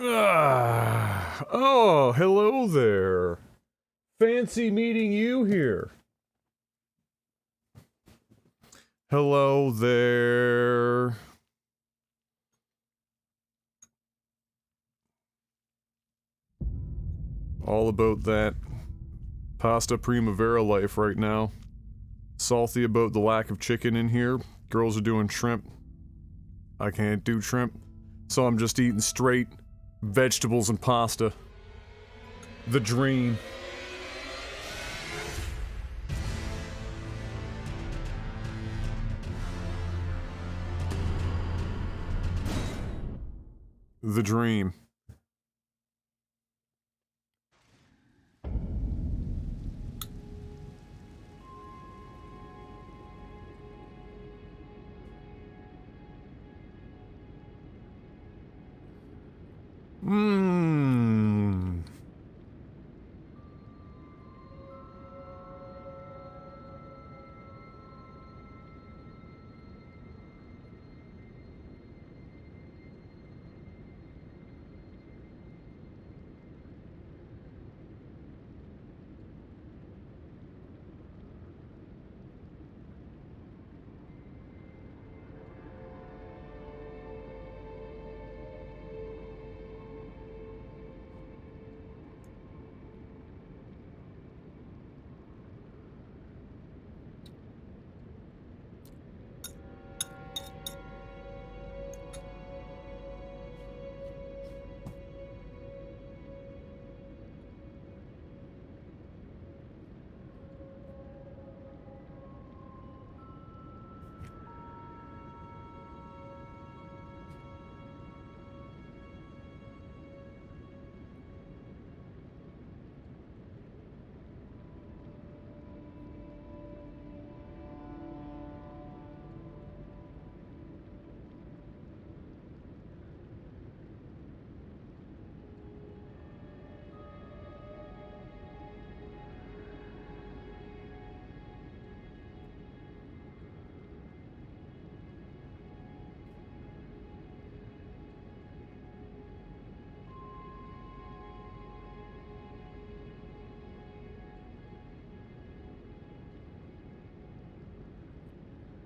Oh, hello there. Fancy meeting you here. Hello there. All about that pasta primavera life right now. Salty about the lack of chicken in here. Girls are doing shrimp. I can't do shrimp, so I'm just eating straight vegetables and pasta. The dream. The dream. Mmm.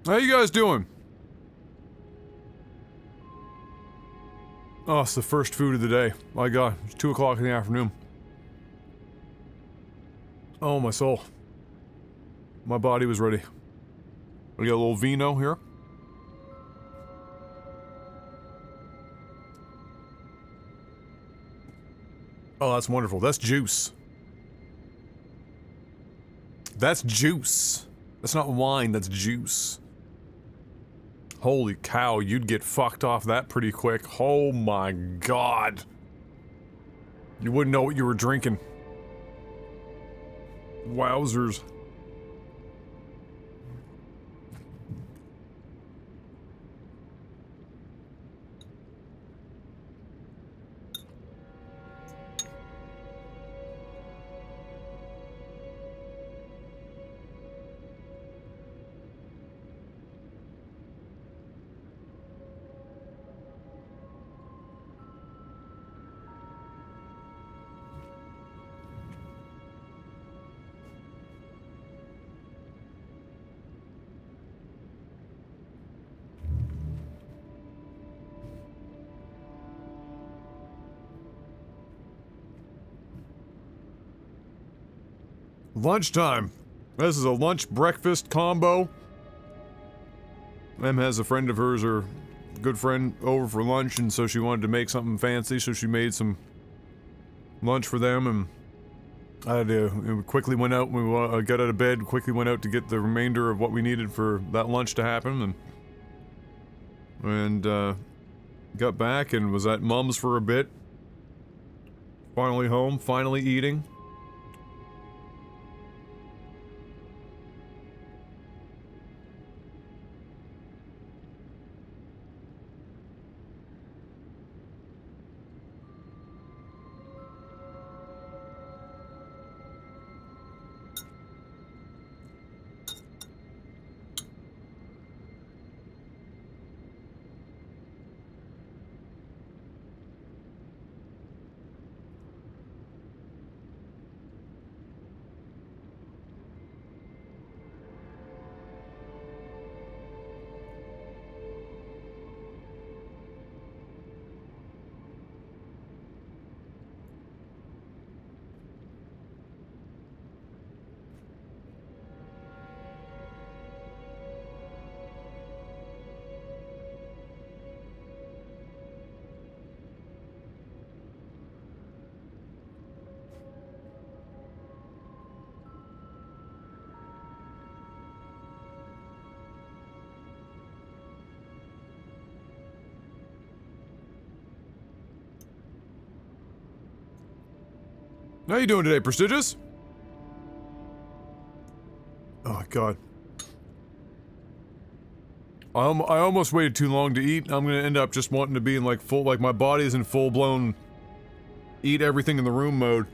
How you guys doing? Oh, it's the first food of the day. My god, it's 2 o'clock in the afternoon. Oh, my soul. My body was ready. We got a little vino here. Oh, that's wonderful. That's juice. That's juice. That's not wine, that's juice. Holy cow, you'd get fucked off that pretty quick. Oh my god. You wouldn't know what you were drinking. Wowzers. Lunchtime. This is a lunch-breakfast combo. Em has a friend of hers, her good friend, over for lunch, and so she wanted to make something fancy, so she made some lunch for them, and we quickly went out, we got out of bed, quickly went out to get the remainder of what we needed for that lunch to happen, and got back and was at Mum's for a bit. Finally home, finally eating. How you doing today, Prestigious? Oh my god. I almost waited too long to eat. I'm gonna end up just wanting to be in like full, like my body's in full-blown eat everything in the room mode.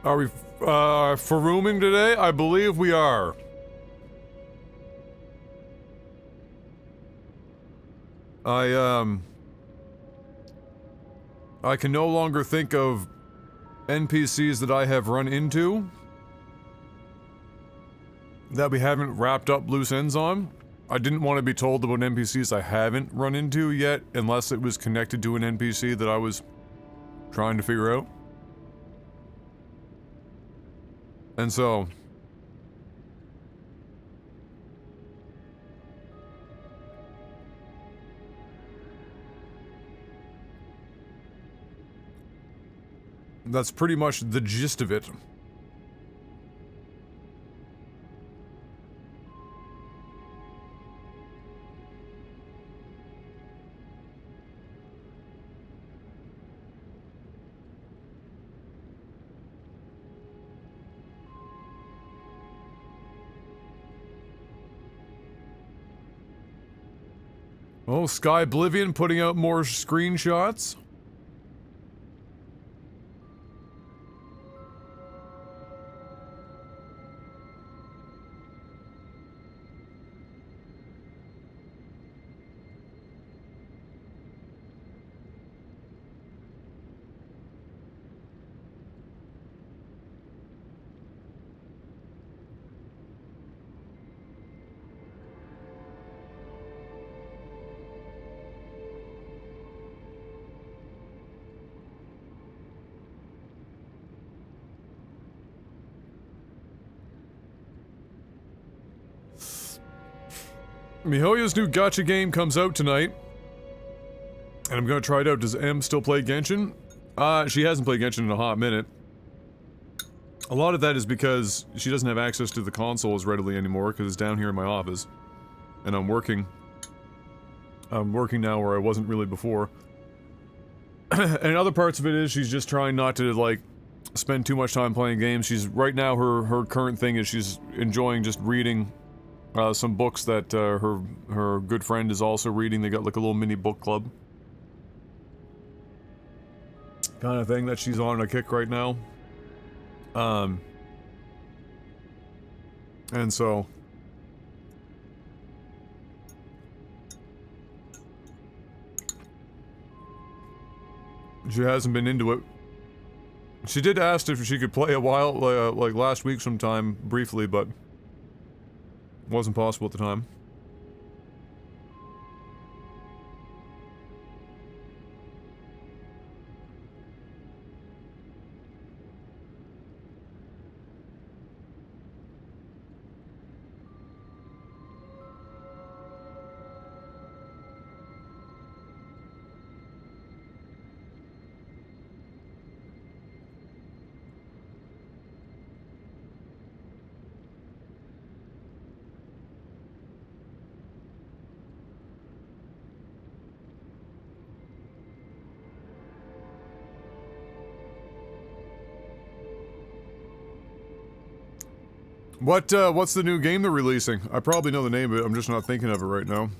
Are we, for rooming today? I believe we are. I can no longer think of NPCs that I have run into that we haven't wrapped up loose ends on. I didn't want to be told about NPCs I haven't run into yet, unless it was connected to an NPC that I was trying to figure out. And so... that's pretty much the gist of it. Oh, Sky Oblivion putting out more screenshots? Mihoyo's new gacha game comes out tonight. And I'm gonna try it out. Does M still play Genshin? She hasn't played Genshin in a hot minute. A lot of that is because she doesn't have access to the console as readily anymore, because it's down here in my office. And I'm working. I'm working now where I wasn't really before. And other parts of it is she's just trying not to, like, spend too much time playing games. She's, right now, her current thing is she's enjoying just reading some books that her good friend is also reading. They got like a little mini book club kind of thing that she's on a kick right now. And so she hasn't been into it. She did ask if she could play a while, like last week sometime, briefly, but wasn't possible at the time. What's the new game they're releasing? I probably know the name of it, I'm just not thinking of it right now.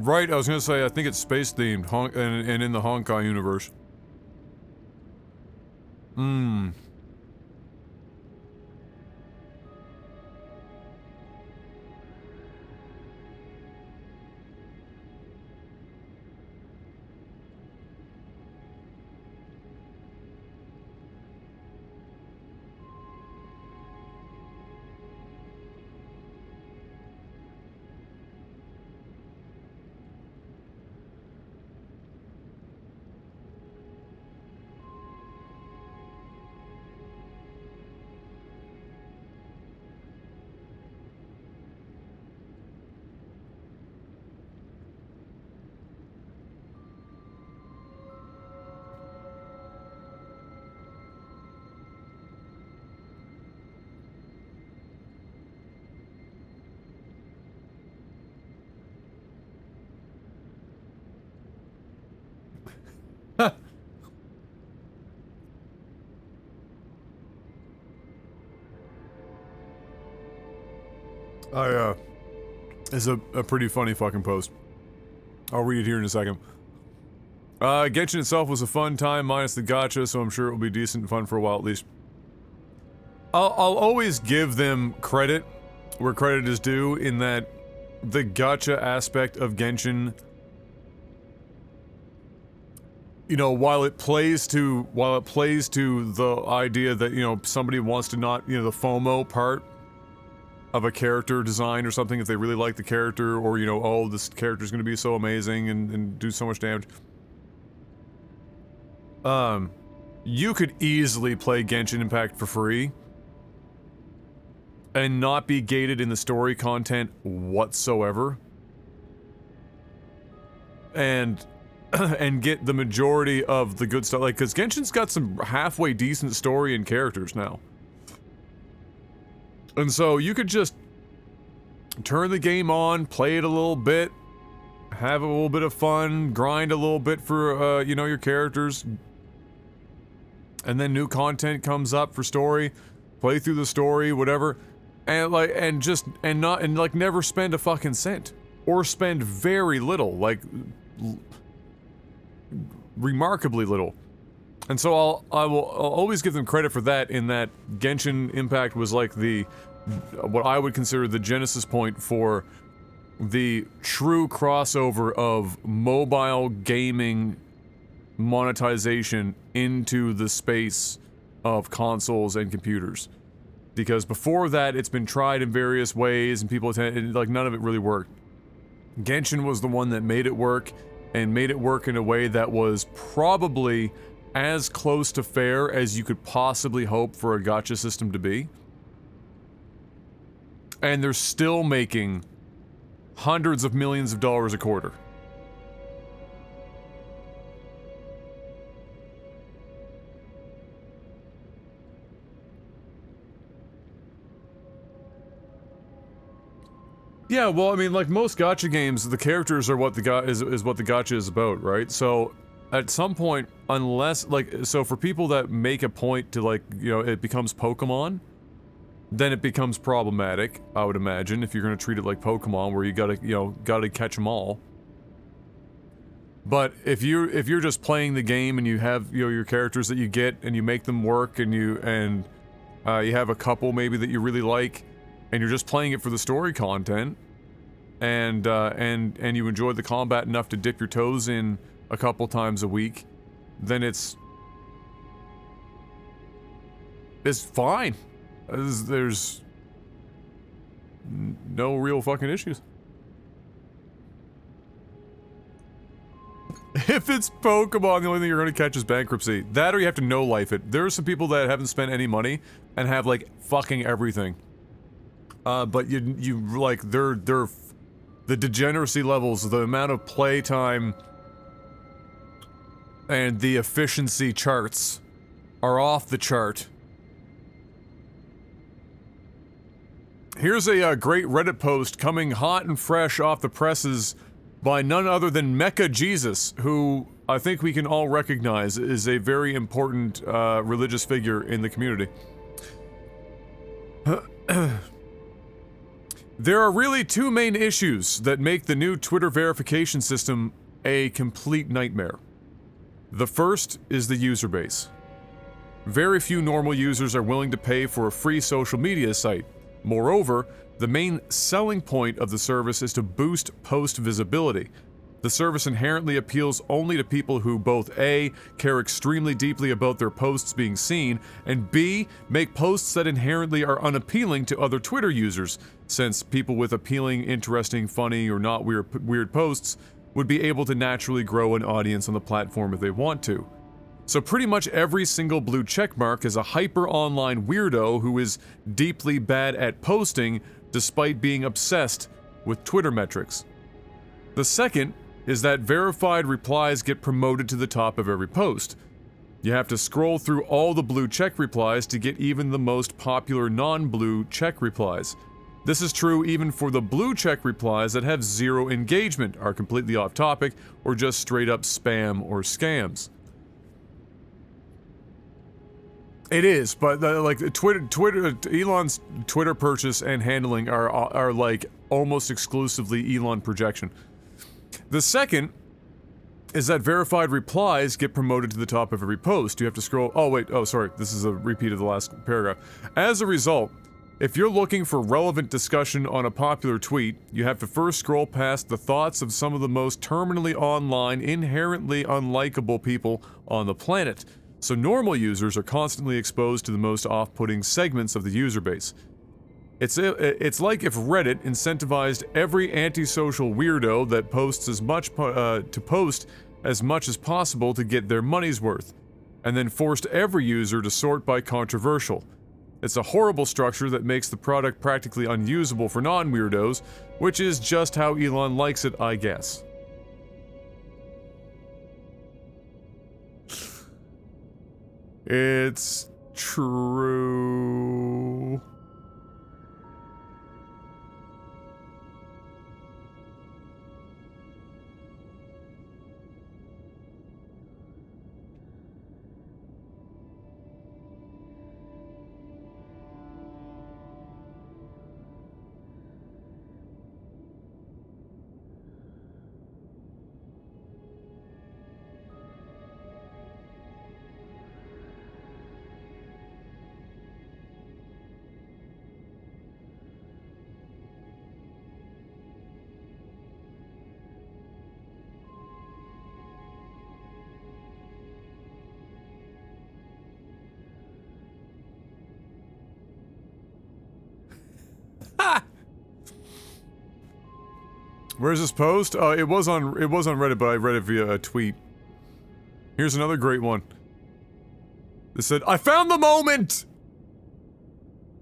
Right, I was gonna say, I think it's space-themed, and in the Honkai universe. Hmm. It's a pretty funny fucking post. I'll read it here in a second. Genshin itself was a fun time, minus the gacha, so I'm sure it will be decent and fun for a while at least. I'll always give them credit where credit is due, in that the gacha aspect of Genshin, you know, while it plays to the idea that, you know, somebody wants to not, you know, the FOMO part of a character design or something, if they really like the character, or, you know, oh, this character's gonna be so amazing and do so much damage. You could easily play Genshin Impact for free and not be gated in the story content whatsoever. And and get the majority of the good stuff, like, because Genshin's got some halfway decent story and characters now. And so you could just turn the game on, play it a little bit, have a little bit of fun, grind a little bit for, you know, your characters. And then new content comes up for story, play through the story, whatever. And like, and never spend a fucking cent. Or spend very little, like, remarkably little. And so I'll always give them credit for that, in that Genshin Impact was like what I would consider the genesis point for the true crossover of mobile gaming monetization into the space of consoles and computers. Because before that, it's been tried in various ways, and people like, none of it really worked. Genshin was the one that made it work, and made it work in a way that was probably as close to fair as you could possibly hope for a gacha system to be. And they're still making hundreds of millions of dollars a quarter. Yeah, well, I mean, like most gacha games, the characters are what is what the gacha is about, right? So, at some point, unless, like, so for people that make a point to, like, you know, it becomes Pokemon, then it becomes problematic, I would imagine, if you're gonna treat it like Pokemon, where you gotta catch them all. But if you're just playing the game and you have, you know, your characters that you get and you make them work, and you have a couple maybe that you really like, and you're just playing it for the story content, and you enjoy the combat enough to dip your toes in a couple times a week, then it's fine. There's no real fucking issues. If it's Pokemon, the only thing you're gonna catch is bankruptcy. That, or you have to no-life it. There are some people that haven't spent any money and have, like, fucking everything. But you like, the degeneracy levels, the amount of playtime and the efficiency charts are off the chart. Here's a great Reddit post coming hot and fresh off the presses by none other than Mecha Jesus, who I think we can all recognize is a very important religious figure in the community. There are really two main issues that make the new Twitter verification system a complete nightmare. The first is the user base. Very few normal users are willing to pay for a free social media site. Moreover, the main selling point of the service is to boost post visibility. The service inherently appeals only to people who both A, care extremely deeply about their posts being seen, and B, make posts that inherently are unappealing to other Twitter users, since people with appealing, interesting, funny, or not weird posts would be able to naturally grow an audience on the platform if they want to. So pretty much every single blue checkmark is a hyper-online weirdo who is deeply bad at posting despite being obsessed with Twitter metrics. The second is that verified replies get promoted to the top of every post. You have to scroll through all the blue check replies to get even the most popular non-blue check replies. This is true even for the blue check replies that have zero engagement, are completely off topic, or just straight up spam or scams. It is, but like Elon's Twitter purchase and handling are like almost exclusively Elon projection. The second is that verified replies get promoted to the top of every post. You have to scroll. Sorry, this is a repeat of the last paragraph. As a result, if you're looking for relevant discussion on a popular tweet, you have to first scroll past the thoughts of some of the most terminally online, inherently unlikable people on the planet. So normal users are constantly exposed to the most off-putting segments of the user base. It's like if Reddit incentivized every antisocial weirdo that posts as much to post as much as possible to get their money's worth, and then forced every user to sort by controversial. It's a horrible structure that makes the product practically unusable for non-weirdos, which is just how Elon likes it, I guess. It's true. Where's this post? It was on Reddit, but I read it via a tweet. Here's another great one. It said, "I found the moment!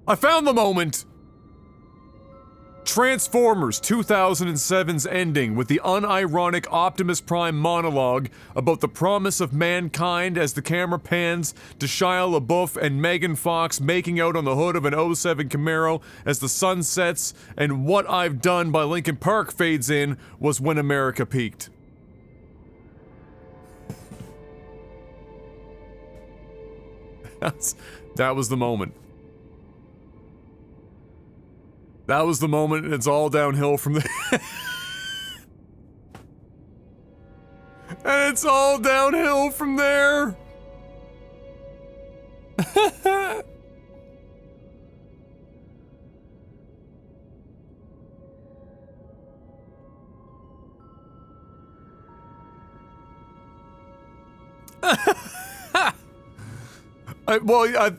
I found the moment! Transformers 2007's ending with the unironic Optimus Prime monologue about the promise of mankind as the camera pans to Shia LaBeouf and Megan Fox making out on the hood of an '07 Camaro as the sun sets, and What I've Done by Linkin Park fades in was when America peaked." That was the moment. That was the moment, and it's all downhill from there. And it's all downhill from there.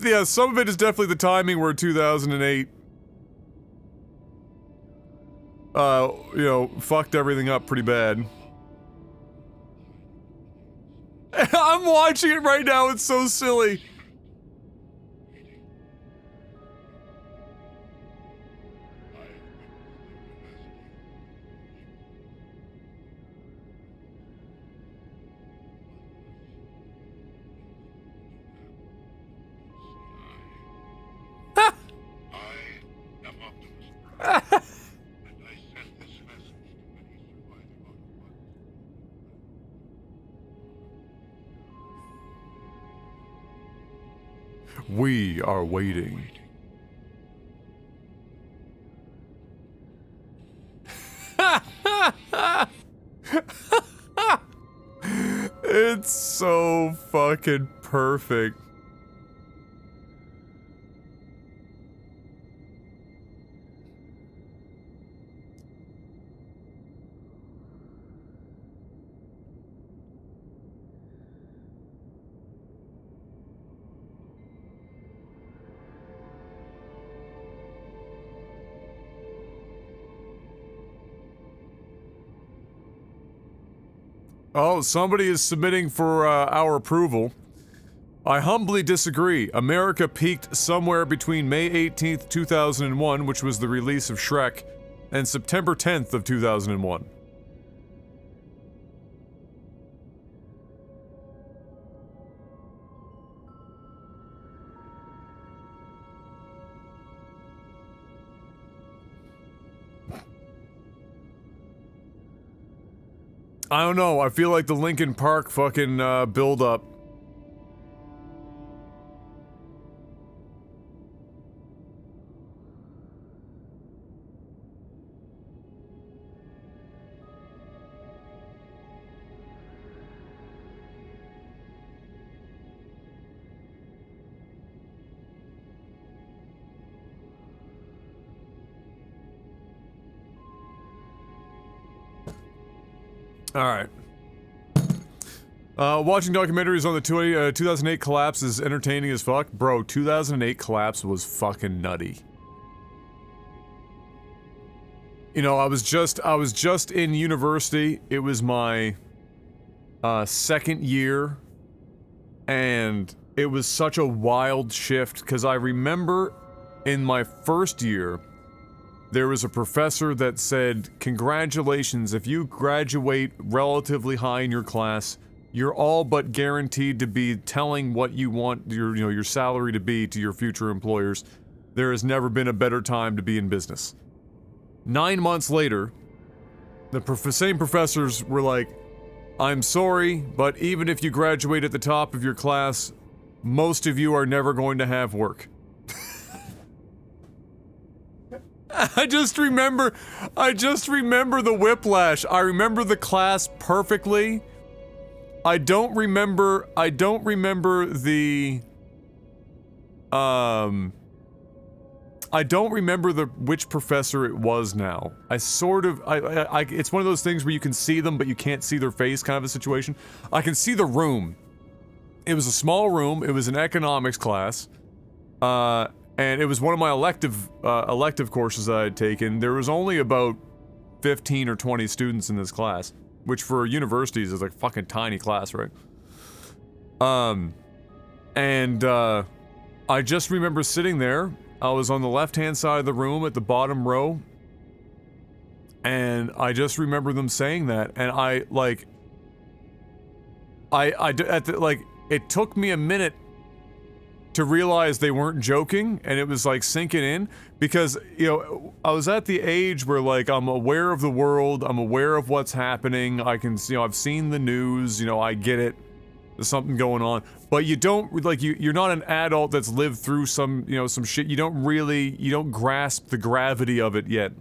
Yeah, some of it is definitely the timing where 2008 fucked everything up pretty bad. I'm watching it right now, it's so silly. We are waiting. It's so fucking perfect. Oh, somebody is submitting for our approval. I humbly disagree. America peaked somewhere between May 18th, 2001, which was the release of Shrek, and September 10th of 2001. I don't know, I feel like the Linkin Park fucking build-up. Alright. Watching documentaries on the 2008 collapse is entertaining as fuck. Bro, 2008 collapse was fucking nutty. You know, I was just in university. It was my second year, and it was such a wild shift, because I remember in my first year, there was a professor that said, congratulations, if you graduate relatively high in your class, you're all but guaranteed to be telling what you want your salary to be to your future employers. There has never been a better time to be in business. 9 months later, the same professors were like, I'm sorry, but even if you graduate at the top of your class, most of you are never going to have work. I just remember the whiplash. I remember the class perfectly. I don't remember which professor it was now. It's one of those things where you can see them, but you can't see their face kind of a situation. I can see the room. It was a small room, it was an economics class, and it was one of my elective courses I had taken. There was only about 15 or 20 students in this class, which for universities is like a fucking tiny class, right? I just remember sitting there. I was on the left-hand side of the room at the bottom row, and I just remember them saying that, and it took me a minute to realize they weren't joking, and it was like sinking in, because, you know, I was at the age where, like, I'm aware of the world, I'm aware of what's happening, I can, you know, I've seen the news, you know, I get it, there's something going on, but you don't, like, you're not an adult that's lived through some, you know, some shit, you don't grasp the gravity of it yet.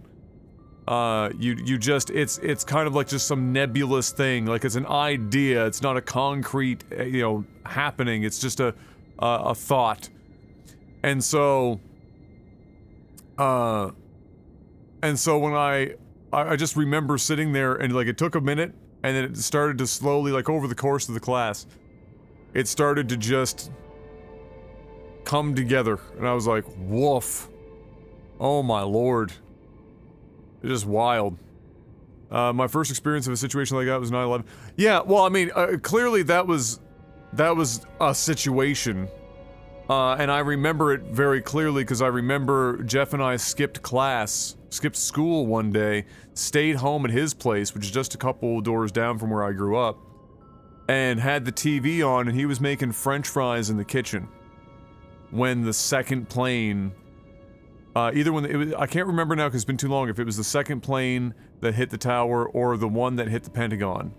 It's kind of like just some nebulous thing, like it's an idea, it's not a concrete, you know, happening, it's just a thought. And so when I just remember sitting there, and like it took a minute, and then it started to slowly, like over the course of the class, it started to just come together, and I was like, woof. Oh my lord. It's just wild. My first experience of a situation like that was 9/11. Yeah, well, I mean, clearly that was a situation, and I remember it very clearly because I remember Jeff and I skipped school one day, stayed home at his place, which is just a couple doors down from where I grew up, and had the TV on, and he was making French fries in the kitchen when the second plane, either when I can't remember now because it's been too long, if it was the second plane that hit the tower or the one that hit the Pentagon.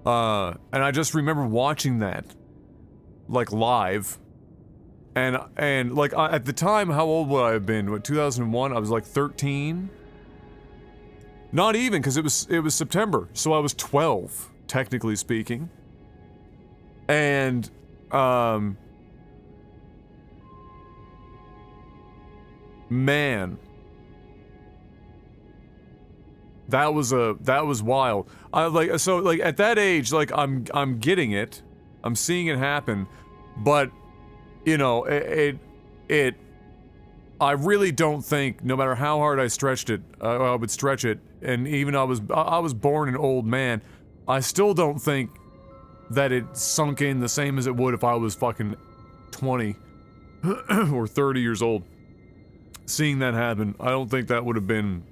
And I just remember watching that. like live. And like at the time, how old would I have been? What, 2001? I was like 13. Not even, because it was September, so I was 12, technically speaking. And man, that was wild. I like, so like at that age, like I'm getting it, I'm seeing it happen, but you know, I really don't think, no matter how hard I stretched it, I would stretch it, and even I was born an old man, I still don't think that it sunk in the same as it would if I was fucking 20 or 30 years old. Seeing that happen, I don't think that would have been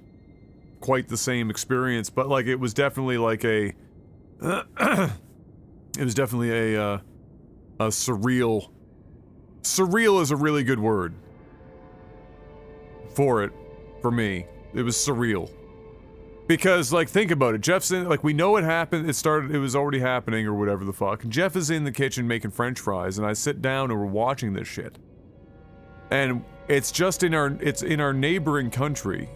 quite the same experience, but like it was definitely like a it was definitely a surreal. Surreal is a really good word for it, for me. It was surreal. Because, like, think about it. Jeff's in, like, we know it happened, it was already happening or whatever the fuck. And Jeff is in the kitchen making french fries, and I sit down and we're watching this shit. And it's just in our neighboring country,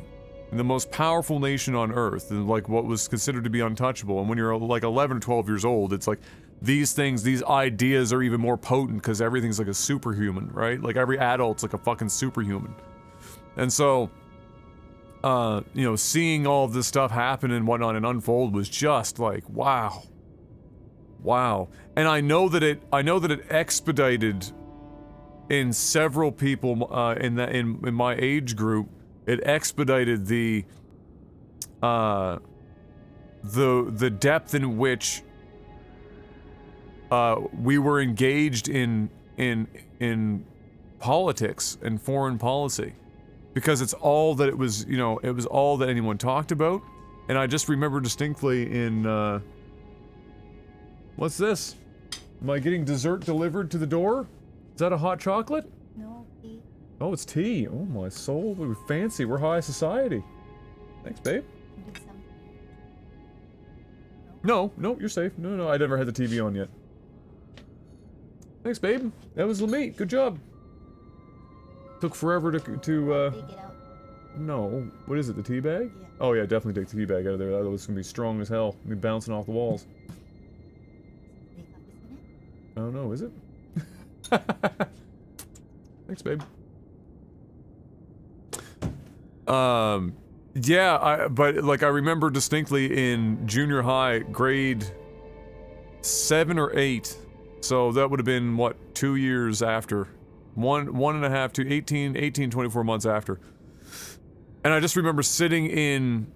in the most powerful nation on earth, and like what was considered to be untouchable. And when you're like 11 or 12 years old, it's like, these things, these ideas are even more potent because everything's like a superhuman, right? Like every adult's like a fucking superhuman. And so, you know, seeing all of this stuff happen and whatnot and unfold was just like, wow. Wow. And I know that it expedited in several people, in my age group, it expedited the depth in which we were engaged in politics and foreign policy, because it's all that it was, you know, it was all that anyone talked about. And I just remember distinctly in, what's this? Am I getting dessert delivered to the door? Is that a hot chocolate? No, tea. Oh, it's tea. Oh my soul, we're fancy, we're high society. Thanks, babe. Do something. No, you're safe. No, I never had the TV on yet. Thanks, babe. That was meat. Good job. Took forever to Take it out. No. What is it, the tea bag? Yeah. Oh yeah, definitely take the tea bag out of there. That was gonna be strong as hell. Be bouncing off the walls. They got this in it? I don't know, is it? Thanks, babe. Yeah, but like I remember distinctly in junior high, grade 7 or 8. So that would have been, what, 2 years after. One and a half to 18, 24 months after. And I just remember sitting in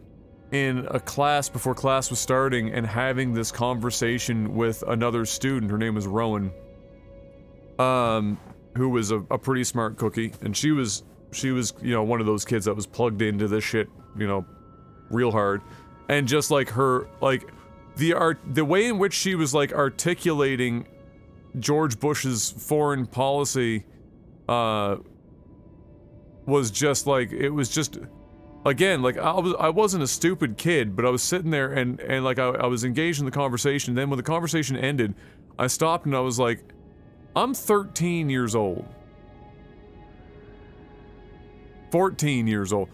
a class before class was starting and having this conversation with another student. Her name was Rowan. Who was a pretty smart cookie. And she was, you know, one of those kids that was plugged into this shit, you know, real hard. And just like her, like, the way in which she was like articulating George Bush's foreign policy was just like, it was just, again, like I wasn't a stupid kid, but I was sitting there and like I was engaged in the conversation. Then when the conversation ended, I stopped and I was like, I'm 13 years old. 14 years old.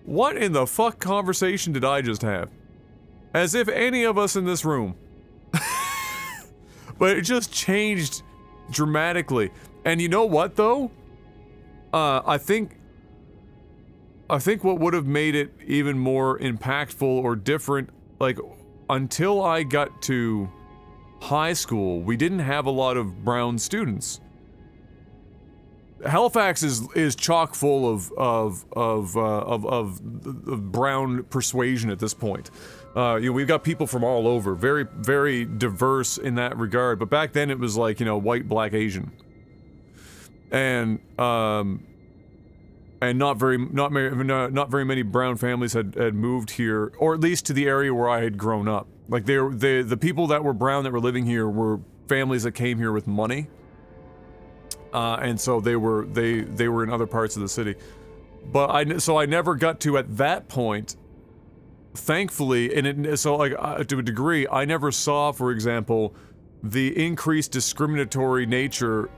What in the fuck conversation did I just have? As if any of us in this room. But it just changed dramatically. And you know what, though? I think what would have made it even more impactful or different, like, until I got to high school, we didn't have a lot of brown students. Halifax is chock full of brown persuasion at this point. You know, we've got people from all over, very, very diverse in that regard. But back then, it was like, you know, white, black, Asian, and not very many brown families had moved here, or at least to the area where I had grown up. Like the people that were brown that were living here were families that came here with money. And so they were in other parts of the city, but I never got to, at that point, thankfully, and so like to a degree, I never saw, for example, the increased discriminatory nature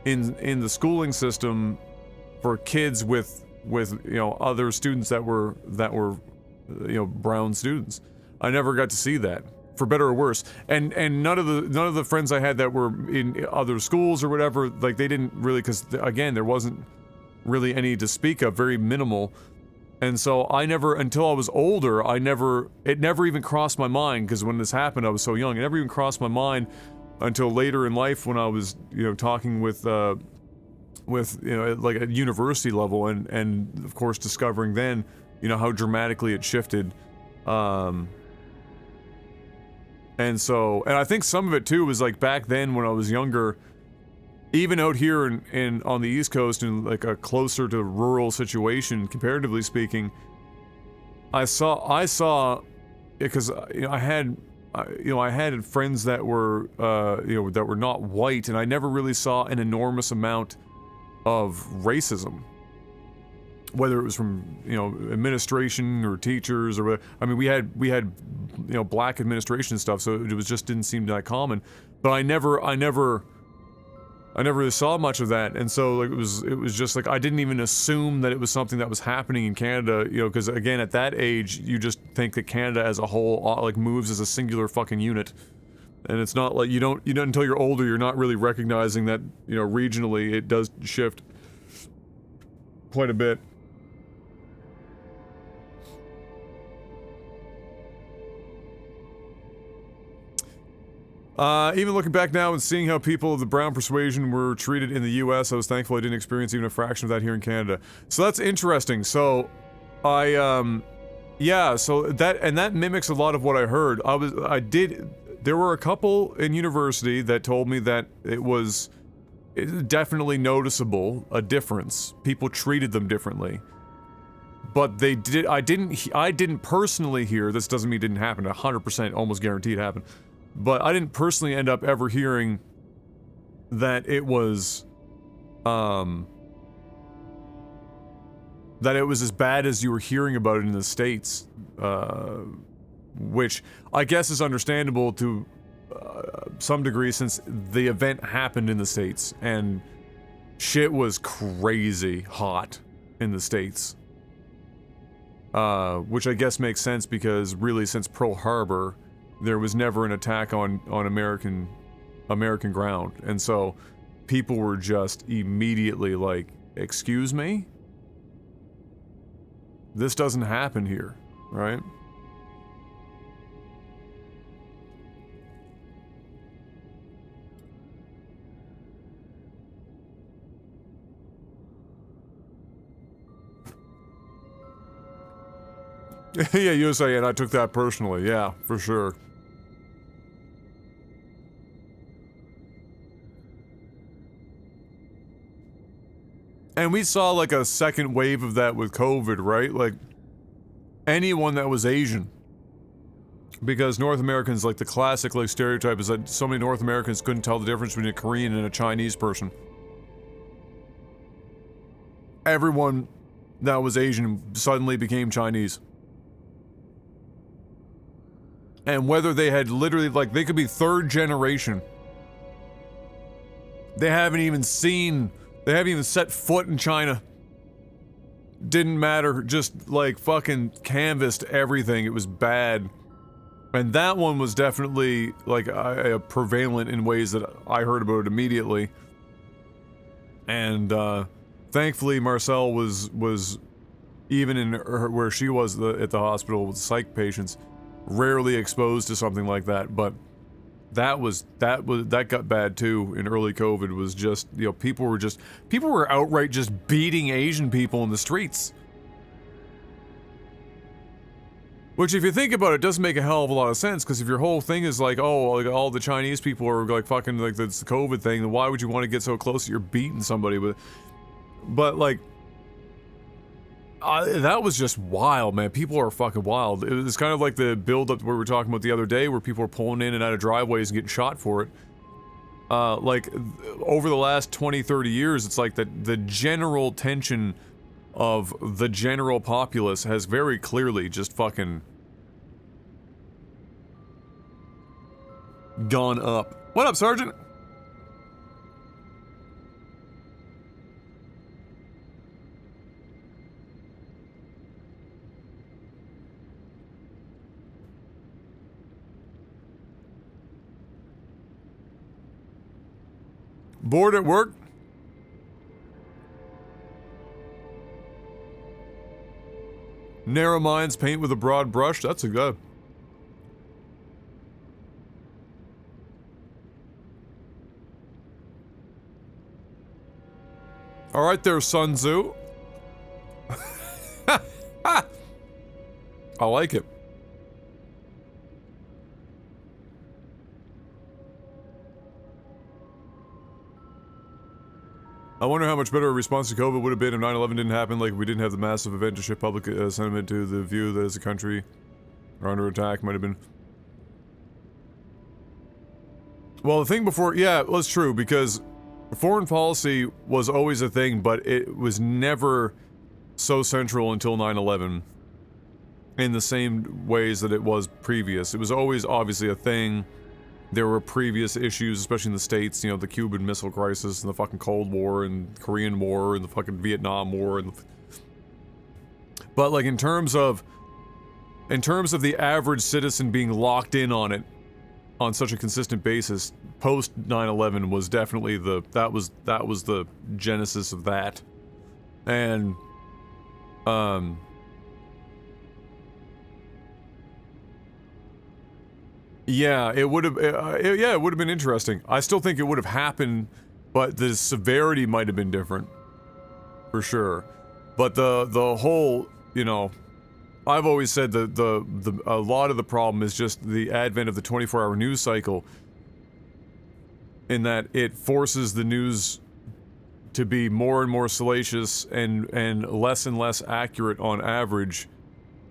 in the schooling system for kids with other students that were brown students. I never got to see that, for better or worse. And none of the friends I had that were in other schools or whatever, like, they didn't really, because again, there wasn't really any to speak of, very minimal. And so until I was older, it never even crossed my mind, because when this happened, I was so young. It never even crossed my mind until later in life, when I was, talking with like at university level, and of course discovering then, how dramatically it shifted. And I think some of it too was like back then when I was younger, even out here in on the East Coast, in like a closer to rural situation, comparatively speaking, I saw, because I had friends that were that were not white, and I never really saw an enormous amount of racism, whether it was from administration or teachers, or I mean, we had black administration and stuff, so it was just didn't seem that common. But I never really saw much of that, and so like it was just like I didn't even assume that it was something that was happening in Canada, because again, at that age, you just think that Canada as a whole like moves as a singular fucking unit, and it's not like you don't until you're older, you're not really recognizing that regionally it does shift quite a bit. Even looking back now and seeing how people of the brown persuasion were treated in the US, I was thankful I didn't experience even a fraction of that here in Canada. So that's interesting. So, yeah, so that mimics a lot of what I heard. There were a couple in university that told me that it was definitely noticeable, a difference. People treated them differently. But I didn't personally hear, this doesn't mean it didn't happen, 100% almost guaranteed it happened. But I didn't personally end up ever hearing that it was, that it was as bad as you were hearing about it in the States, which I guess is understandable to some degree, since the event happened in the States, and shit was crazy hot in the States. Which I guess makes sense, because really since Pearl Harbor, there was never an attack on American ground, and so people were just immediately like, excuse me? This doesn't happen here, right? Yeah, USA, and I took that personally, yeah, for sure. And we saw like a second wave of that with COVID, right? Like, anyone that was Asian. Because North Americans, like the classic like stereotype is that so many North Americans couldn't tell the difference between a Korean and a Chinese person. Everyone that was Asian suddenly became Chinese. And whether they had literally, like, they could be third generation. They haven't even set foot in China. Didn't matter, just like fucking canvassed everything. It was bad. And that one was definitely like prevalent in ways that I heard about it immediately. And thankfully Marcel was even in where she was at the hospital with psych patients, rarely exposed to something like that. But that got bad too in early COVID. Was just, people were outright just beating Asian people in the streets. Which, if you think about it, doesn't make a hell of a lot of sense, because if your whole thing is like, oh, like all the Chinese people are like fucking, like, that's the COVID thing, then why would you want to get so close that you're beating somebody with? But like, that was just wild, man. People are fucking wild. It was kind of like the build-up we were talking about the other day, where people were pulling in and out of driveways and getting shot for it. Like, over the last 20, 30 years, it's like the general tension of the general populace has very clearly just fucking gone up. What up, Sergeant? Bored at work? Narrow minds paint with a broad brush. That's a good. All right there, Sun Tzu. I like it. I wonder how much better a response to COVID would have been if 9/11 didn't happen, like if we didn't have the massive event to shift public sentiment to the view that as a country are under attack might have been. Well, the thing before, yeah, it was true, because foreign policy was always a thing, but it was never so central until 9/11 in the same ways that it was previous. It was always obviously a thing. There were previous issues, especially in the States, you know, the Cuban Missile Crisis and the fucking Cold War and Korean War and the fucking Vietnam War and but like in terms of the average citizen being locked in on it on such a consistent basis, post 9/11 was definitely that was the genesis of that. And yeah, it would have. Yeah, it would have been interesting. I still think it would have happened, but the severity might have been different, for sure. But the whole, you know, I've always said that a lot of the problem is just the advent of the 24-hour news cycle, in that it forces the news to be more and more salacious and less accurate on average,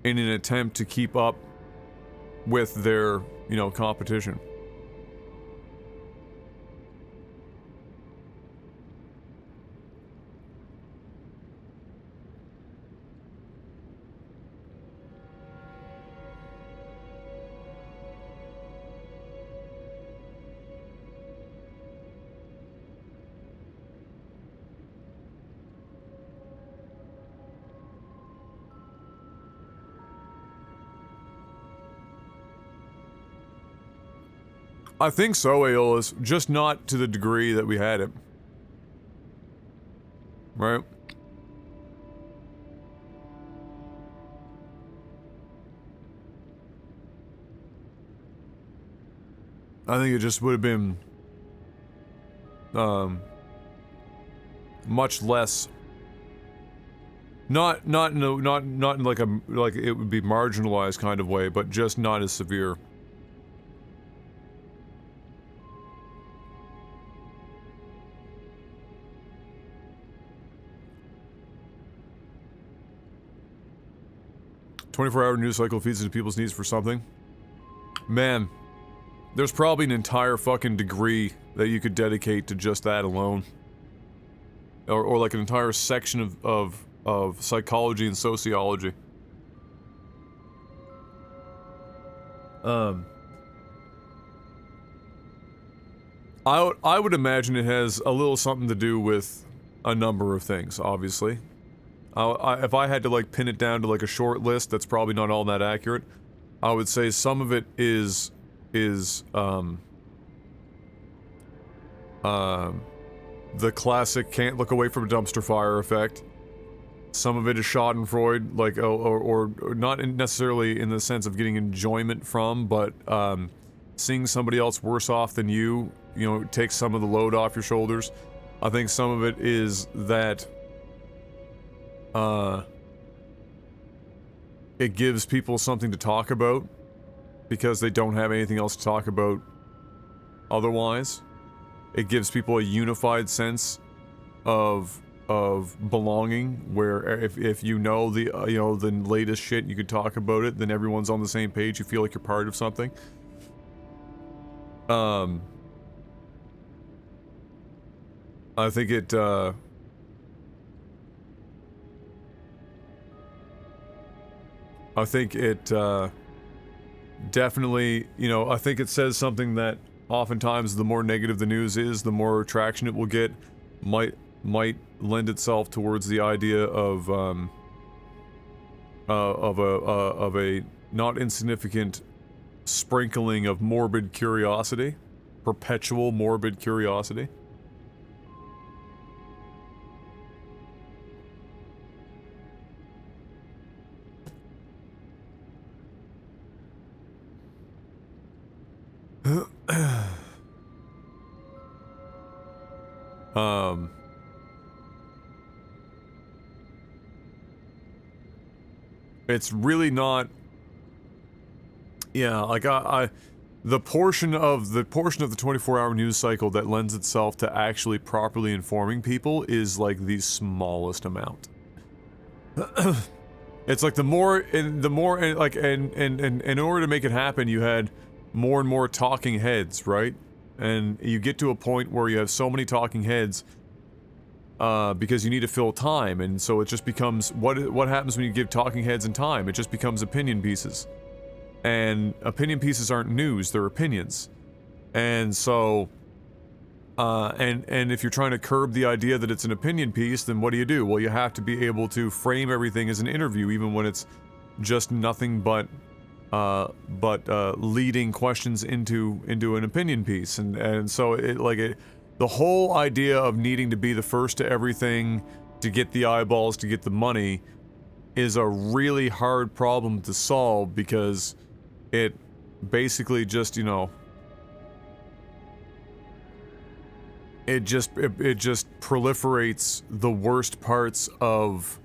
in an attempt to keep up with their, you know, competition. I think so, Aeolus, just not to the degree that we had it. Right? I think it just would have been much less, not in like it would be marginalized kind of way, but just not as severe. "24-hour news cycle feeds into people's needs for something." Man, there's probably an entire fucking degree that you could dedicate to just that alone. Or like an entire section of psychology and sociology. I would imagine it has a little something to do with a number of things, obviously. If I had to like pin it down to like a short list that's probably not all that accurate, I would say some of it is the classic can't look away from a dumpster fire effect. Some of it is schadenfreude, like or not necessarily in the sense of getting enjoyment from, but seeing somebody else worse off than you know, takes some of the load off your shoulders. I think some of it is that it gives people something to talk about because they don't have anything else to talk about otherwise. It gives people a unified sense of belonging, where if you know the you know, the latest shit, you could talk about it, then everyone's on the same page, you feel like you're part of something. I think it definitely, you know, I think it says something that oftentimes the more negative the news is, the more traction it will get. Might lend itself towards the idea of a not insignificant sprinkling of morbid curiosity, perpetual morbid curiosity. It's really not. Yeah, like the portion of the 24-hour news cycle that lends itself to actually properly informing people is like the smallest amount. It's like in order to make it happen, you had more and more talking heads, right? And you get to a point where you have so many talking heads because you need to fill time, and so it just becomes what happens when you give talking heads and time? It just becomes opinion pieces. And opinion pieces aren't news, they're opinions. And so and if you're trying to curb the idea that it's an opinion piece, then what do? Well, you have to be able to frame everything as an interview, even when it's just nothing but leading questions into an opinion piece. And so the whole idea of needing to be the first to everything, to get the eyeballs, to get the money, is a really hard problem to solve, because it basically just, it just proliferates the worst parts of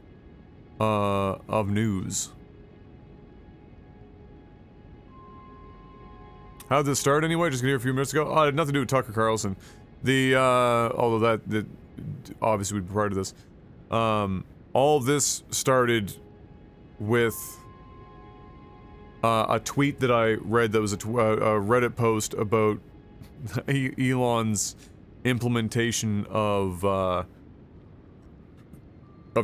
news. How did this start anyway? Just here a few minutes ago. It had nothing to do with Tucker Carlson. Although that obviously would be part of this. All of this started with a tweet that I read that was a Reddit post about Elon's implementation of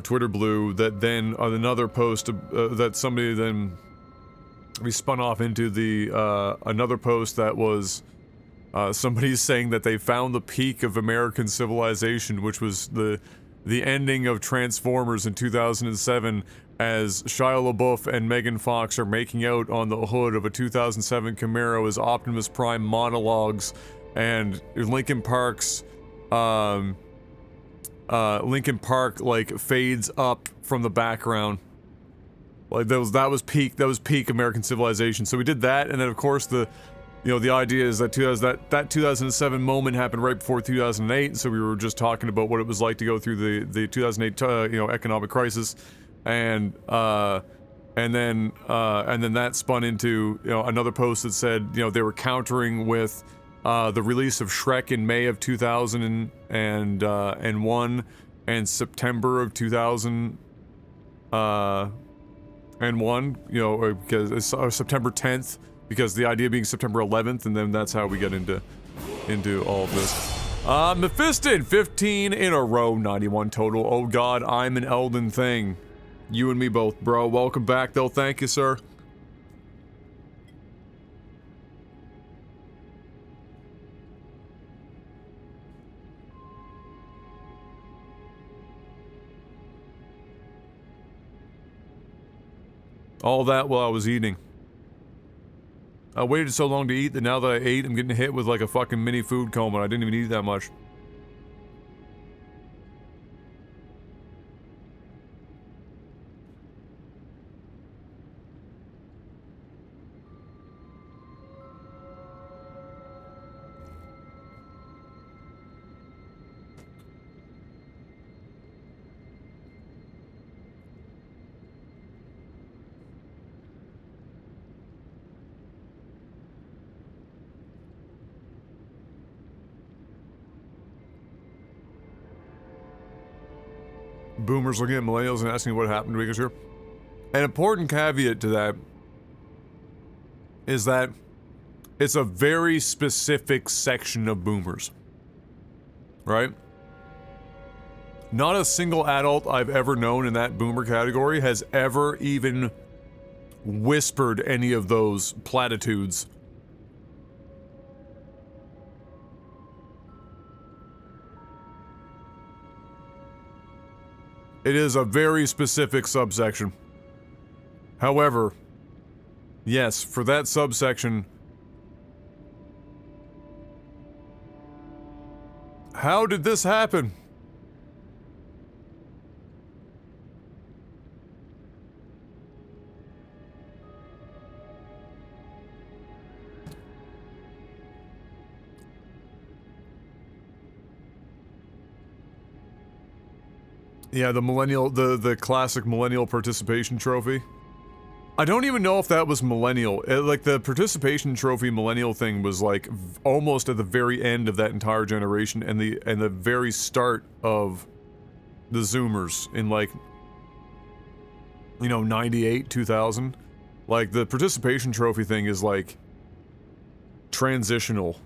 Twitter Blue, that then another post that somebody then we spun off into another post that was somebody saying that they found the peak of American civilization, which was the ending of Transformers in 2007, as Shia LaBeouf and Megan Fox are making out on the hood of a 2007 Camaro as Optimus Prime monologues, and Linkin Park like fades up from the background. Like that was peak American civilization. So we did that, and then of course the idea is that 2007 moment happened right before 2008, so we were just talking about what it was like to go through the 2008 economic crisis, and then that spun into another post that said they were countering with the release of Shrek in May of 2001 and September of 2001, because it's September 10th. Because the idea being September 11th, and then that's how we get into all of this. Mephiston, 15 in a row, 91 total. Oh god, I'm an Elden thing. You and me both, bro. Welcome back, though. Thank you, sir. All that while I was eating. I waited so long to eat that now that I ate, I'm getting hit with like a fucking mini food coma. I didn't even eat that much. Boomers looking at millennials and asking what happened to us here. An important caveat to that is that it's a very specific section of boomers, right? Not a single adult I've ever known in that boomer category has ever even whispered any of those platitudes It is a very specific subsection. However, yes, for that subsection, how did this happen? Yeah, the classic millennial participation trophy. I don't even know if that was millennial. Like, the participation trophy millennial thing was, like, almost at the very end of that entire generation and the very start of the Zoomers in, like, you know, 98, 2000. Like, the participation trophy thing is, like, transitional.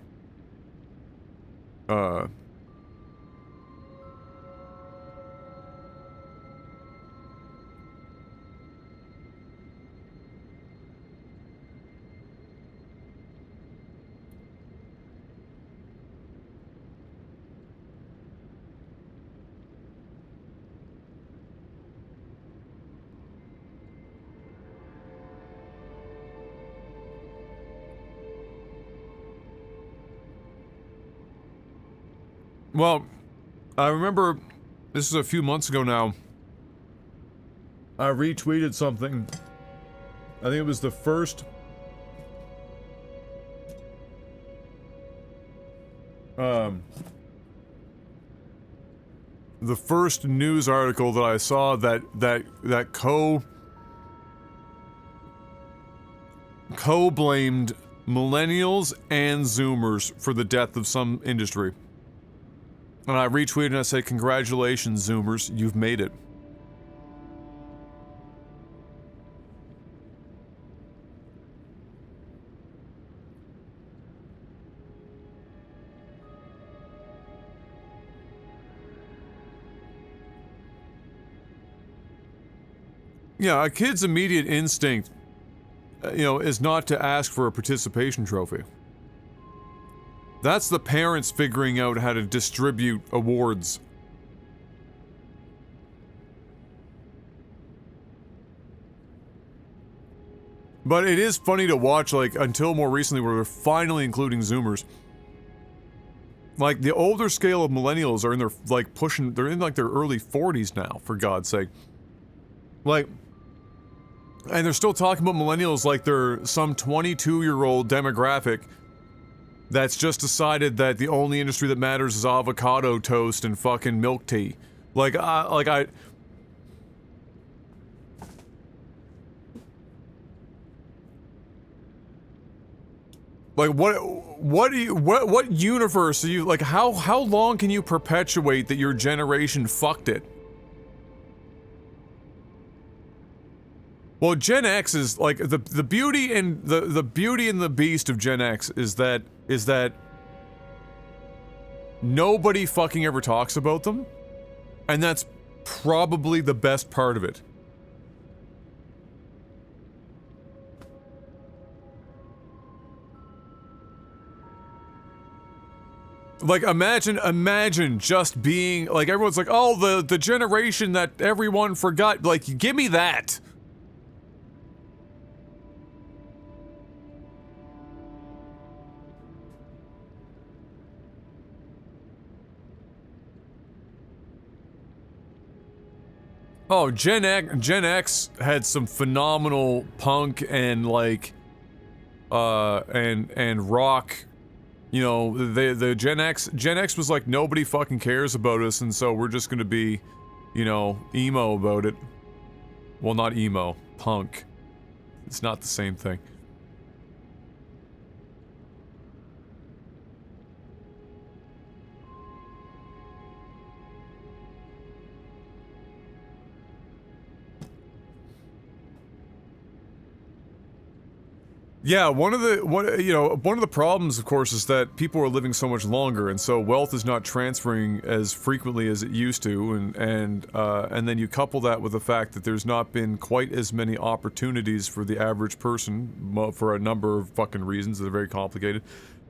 Well, I remember, this is a few months ago now, I retweeted something. I think it was the first news article that I saw that co-blamed millennials and Zoomers for the death of some industry. And I retweeted and I said, congratulations, Zoomers, you've made it. Yeah, a kid's immediate instinct, you know, is not to ask for a participation trophy. That's the parents figuring out how to distribute awards. But it is funny to watch, like, until more recently where they're finally including Zoomers. Like, the older scale of millennials are in their, like, they're in, like, their early 40s now, for God's sake. Like, and they're still talking about millennials like they're some 22-year-old demographic that's just decided that the only industry that matters is avocado toast and fucking milk tea. Like, what universe are you, like, how long can you perpetuate that your generation fucked it? Well, Gen X is, like, the beauty and the beauty and the beast of Gen X is that nobody fucking ever talks about them, and that's probably the best part of it. Like, imagine just being, like, everyone's like, oh, the generation that everyone forgot, like, give me that. Oh, Gen X had some phenomenal punk and, like, and rock, you know, the Gen X was like, nobody fucking cares about us, and so we're just gonna be, you know, emo about it. Well, not emo, punk. It's not the same thing. Yeah, one of the problems, of course, is that people are living so much longer, and so wealth is not transferring as frequently as it used to, and then you couple that with the fact that there's not been quite as many opportunities for the average person, for a number of fucking reasons that are very complicated,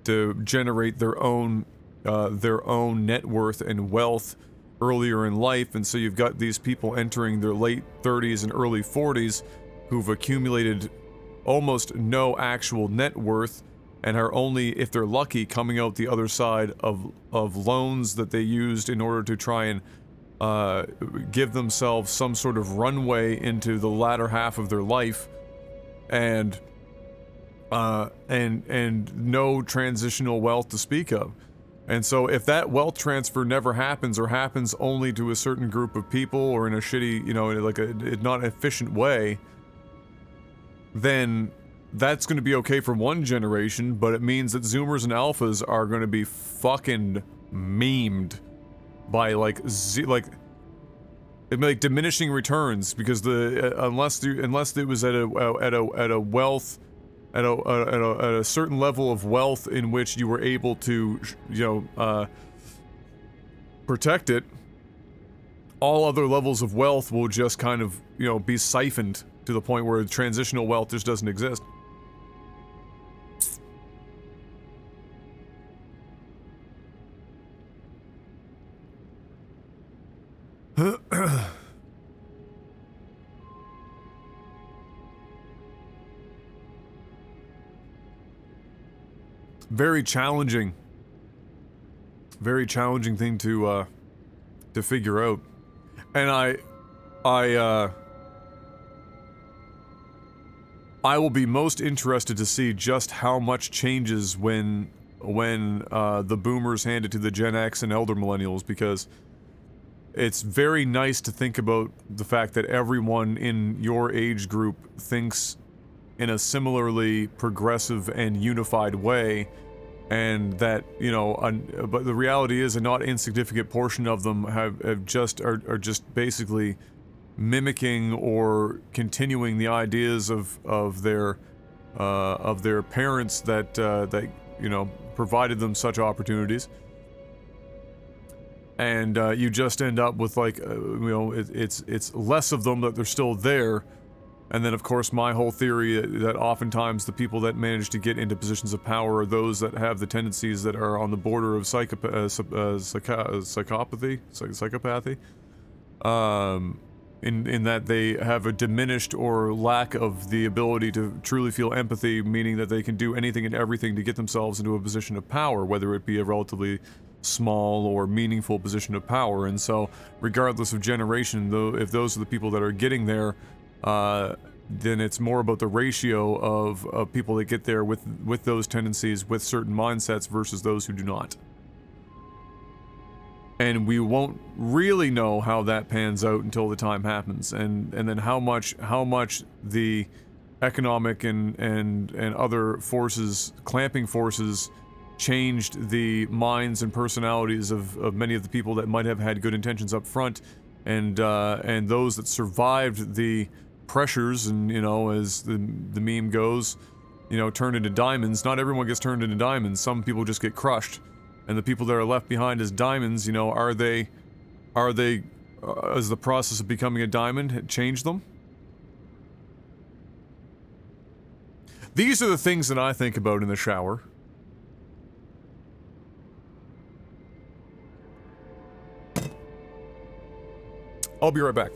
to generate their own net worth and wealth, earlier in life, and so you've got these people entering their late 30s and early 40s who've accumulated almost no actual net worth and are only, if they're lucky, coming out the other side of loans that they used in order to try and give themselves some sort of runway into the latter half of their life, and no transitional wealth to speak of. And so if that wealth transfer never happens, or happens only to a certain group of people, or in a shitty, you know, like a not efficient way, then that's going to be okay for one generation, but it means that Zoomers and Alphas are going to be fucking memed by like diminishing returns, because the unless it was at a wealth at a certain level of wealth in which you were able to, you know, protect it, all other levels of wealth will just kind of, you know, be siphoned to the point where transitional wealth just doesn't exist. Very challenging thing to figure out. And I will be most interested to see just how much changes when the boomers hand it to the Gen X and elder millennials, because it's very nice to think about the fact that everyone in your age group thinks in a similarly progressive and unified way, and that, you know, but the reality is a not insignificant portion of them are just basically mimicking or continuing the ideas of their parents that you know, provided them such opportunities. And you just end up with, like, you know, it's less of them, but they're still there. And then, of course, my whole theory that oftentimes the people that manage to get into positions of power are those that have the tendencies that are on the border of psychopathy, in that they have a diminished or lack of the ability to truly feel empathy, meaning that they can do anything and everything to get themselves into a position of power, whether it be a relatively small or meaningful position of power. And so, regardless of generation, though, if those are the people that are getting there, then it's more about the ratio of people that get there with those tendencies, with certain mindsets, versus those who do not. And we won't really know how that pans out until the time happens, and then how much the economic and other forces, clamping forces, changed the minds and personalities of many of the people that might have had good intentions up front, and those that survived the pressures, and, you know, as the meme goes, you know, turned into diamonds. Not everyone gets turned into diamonds. Some people just get crushed, and the people that are left behind as diamonds, you know, are they as the process of becoming a diamond changed them? These are the things that I think about in the shower. I'll be right back.